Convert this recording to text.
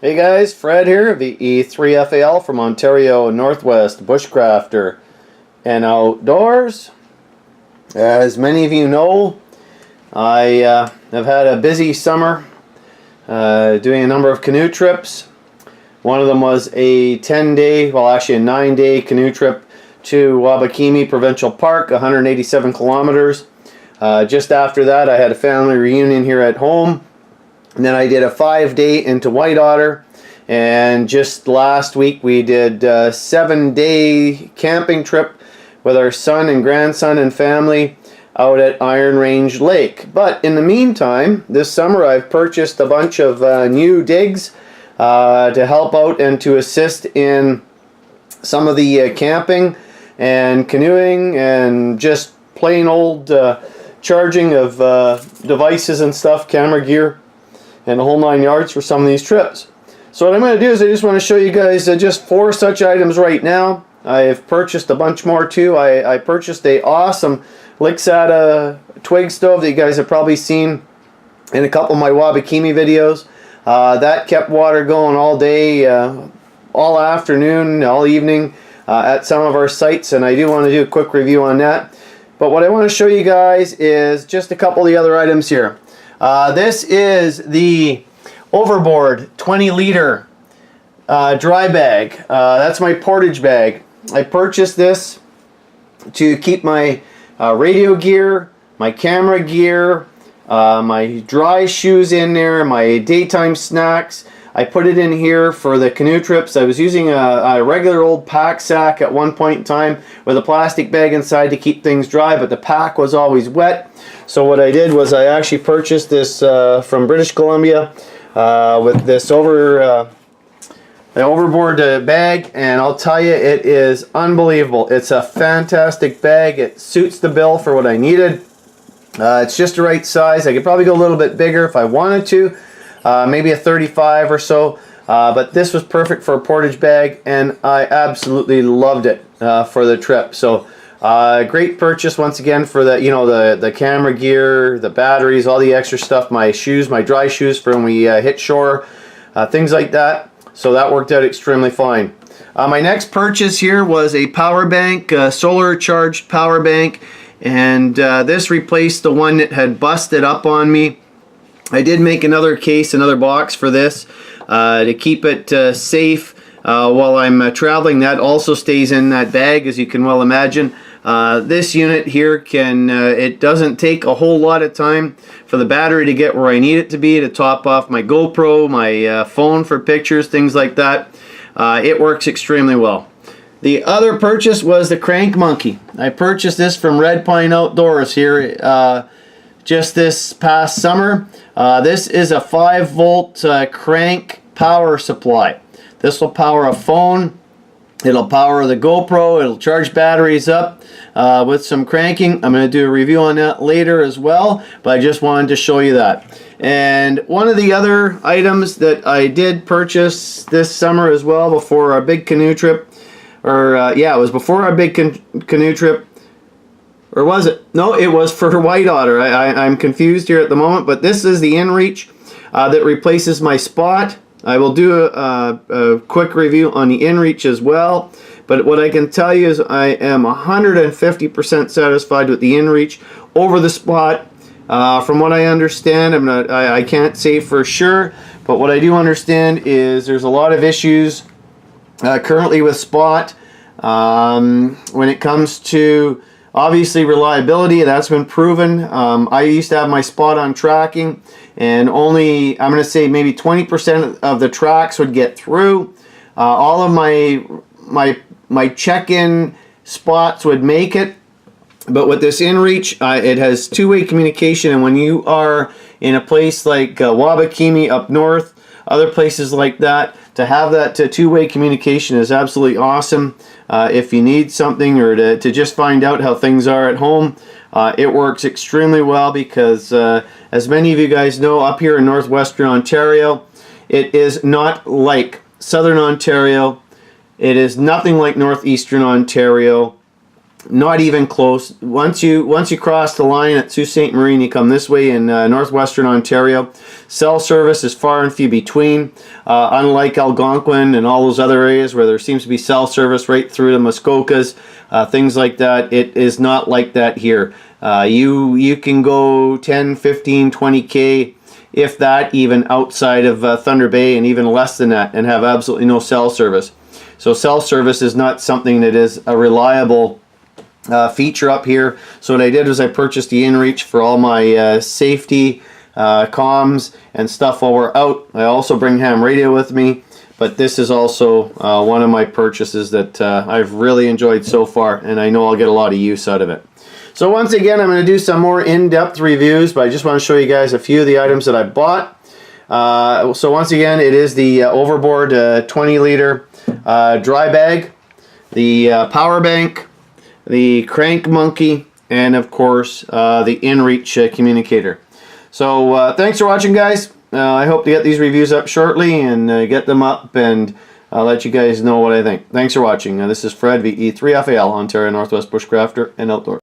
Hey guys, Fred here, VE3FAL from Ontario Northwest, bushcrafter and outdoors. As many of you know, I have had a busy summer doing a number of canoe trips. One of them was a 10-day, well actually a 9-day canoe trip to Wabakimi Provincial Park, 187 kilometers. Just after that I had a family reunion here at home. And then I did a 5-day into White Otter, and just last week we did a 7-day camping trip with our son and grandson and family out at Iron Range Lake. But in the meantime, this summer I've purchased a bunch of new digs to help out and to assist in some of the camping and canoeing and just plain old charging of devices and stuff, camera gear, and the whole 9 yards for some of these trips. So what I'm going to do is I just want to show you guys just 4 such items right now. I've purchased a bunch more too. I purchased a awesome Lixada twig stove that you guys have probably seen in a couple of my Wabakimi videos. That kept water going all day, all afternoon, all evening at some of our sites, and I do want to do a quick review on that. But what I want to show you guys is just a couple of the other items here. This is the Overboard 20-liter dry bag. That's my portage bag. I purchased this to keep my radio gear, my camera gear, my dry shoes in there, my daytime snacks. I put it in here for the canoe trips. I was using a regular old pack sack at one point in time with a plastic bag inside to keep things dry, but the pack was always wet. So what I did was I actually purchased this from British Columbia with this overboard bag, and I'll tell you, it is unbelievable. It's a fantastic bag. It suits the bill for what I needed. It's just the right size. I could probably go a little bit bigger if I wanted to, maybe a 35 or so, but this was perfect for a portage bag, and I absolutely loved it for the trip. So great purchase once again for the camera gear, the batteries, all the extra stuff, my shoes, my dry shoes for when we hit shore, things like that. So that worked out extremely fine. My next purchase here was a power bank, solar charged power bank, and this replaced the one that had busted up on me. I did make another case, another box for this to keep it safe while I'm traveling. That also stays in that bag, as you can well imagine. This unit here it doesn't take a whole lot of time for the battery to get where I need it to be to top off my GoPro, my phone for pictures, things like that. It works extremely well. The other purchase was the crank monkey. I purchased this from Red Pine Outdoors here just this past summer. This is a 5-volt crank power supply. This will power a phone. It'll power the GoPro. It'll charge batteries up with some cranking. I'm going to do a review on that later as well, but I just wanted to show you that. And one of the other items that I did purchase this summer as well before our big canoe trip, or yeah, it was before our big canoe trip, or was it? No, it was for White Otter. I'm confused here at the moment, but this is the InReach that replaces my Spot. I will do a quick review on the InReach as well, but what I can tell you is I am 150% satisfied with the InReach over the Spot. From what I understand, I can't say for sure, but what I do understand is there's a lot of issues currently with Spot when it comes to obviously reliability. That's been proven. I used to have my Spot on tracking, and only, I'm going to say maybe 20% of the tracks would get through. All of my check-in spots would make it, but with this InReach, it has two-way communication, and when you are in a place like Wabakimi up north, other places like that, to have that two-way communication is absolutely awesome. If you need something or to just find out how things are at home, it works extremely well because as many of you guys know, up here in northwestern Ontario, it is not like southern Ontario. It is nothing like northeastern Ontario. Not even close. Once you cross the line at Sault Ste. Marie, you come this way in northwestern Ontario. Cell service is far and few between. Unlike Algonquin and all those other areas where there seems to be cell service right through to Muskokas, things like that, it is not like that here. You can go 10, 15, 20K, if that, even outside of Thunder Bay, and even less than that, and have absolutely no cell service. So cell service is not something that is a reliable feature up here. So what I did was I purchased the inReach for all my safety comms and stuff while we're out. I also bring ham radio with me, but this is also one of my purchases that I've really enjoyed so far, and I know I'll get a lot of use out of it. So once again, I'm going to do some more in-depth reviews, but I just want to show you guys a few of the items that I bought. So once again, it is the Overboard 20-liter dry bag, the power bank, the crank monkey, and of course the inReach communicator. So thanks for watching, guys. I hope to get these reviews up shortly and get them up, and I'll let you guys know what I think. Thanks for watching. This is Fred, VE3FAL, Ontario Northwest Bushcrafter and Outdoor.